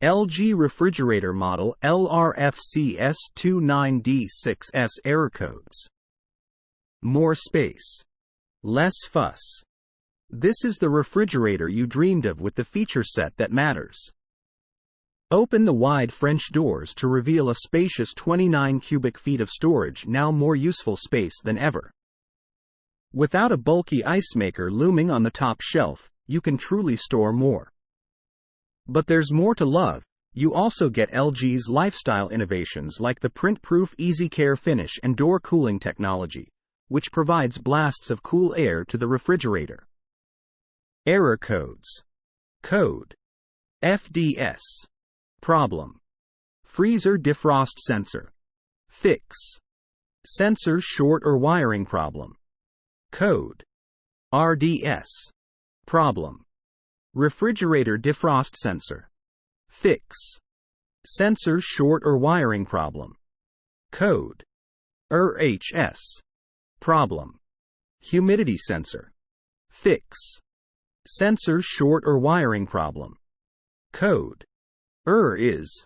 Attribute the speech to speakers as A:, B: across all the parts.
A: LG refrigerator model LRFCS29D6S error codes. More space. Less fuss. This is the refrigerator you dreamed of with the feature set that matters. Open the wide French doors to reveal a spacious 29 cubic feet of storage, now more useful space than ever. Without a bulky ice maker looming on the top shelf, you can truly store more. But there's more to love. You also get LG's lifestyle innovations like the print-proof EasyCare finish and door cooling technology, which provides blasts of cool air to the refrigerator. Error codes. Code FDS. Problem. Freezer defrost sensor. Fix. Sensor short or wiring problem. Code. RDS. Problem. Refrigerator defrost sensor. Fix. Sensor short or wiring problem. Code. RHS. Problem. Humidity sensor. Fix. Sensor short or wiring problem. Code. is.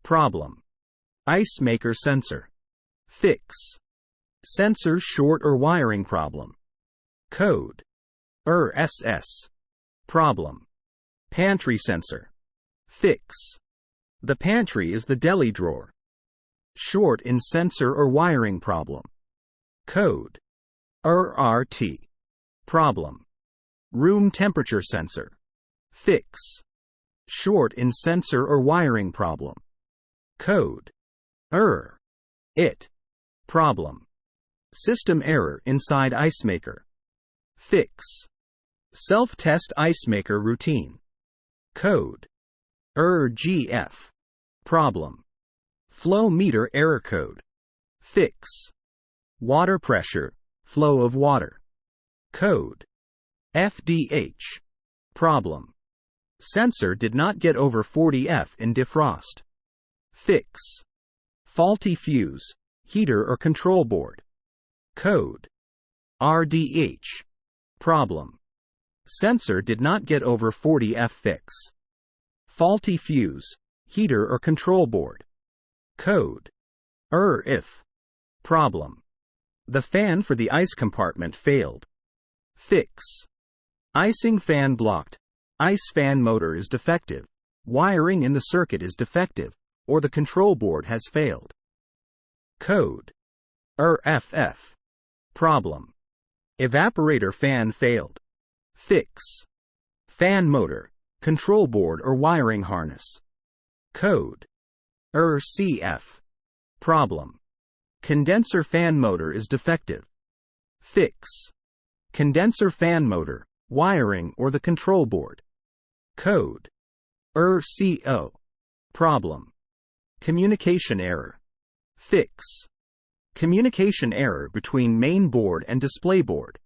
A: Problem. Ice maker sensor. Fix. Sensor short or wiring problem. Code. SS. Problem. Pantry sensor. Fix. The pantry is the deli drawer. Short in sensor or wiring problem. Code. RRT. Problem. Room temperature sensor. Fix. Short in sensor or wiring problem. Code. IT. Problem. System error inside ice maker. Fix. Self-test ice maker routine. Code. GF. Problem. Flow meter error code. Fix. Water pressure, flow of water. Code. FDH. Problem. Sensor did not get over 40 F in defrost. Fix. Faulty fuse, heater or control board. Code. RDH. Problem. Sensor did not get over 40 F. Fix. Faulty fuse, heater or control board. Code. IF. Problem. The fan for the ice compartment failed. Fix. Icing fan blocked. Ice fan motor is defective. Wiring in the circuit is defective, or the control board has failed. Code. RFF. Problem. Evaporator fan failed. Fix. Fan motor, control board or wiring harness. Code. CF. Problem. Condenser fan motor is defective. Fix. Condenser fan motor, wiring or the control board. Code. CO. Problem. Communication error. Fix. Communication error between main board and display board.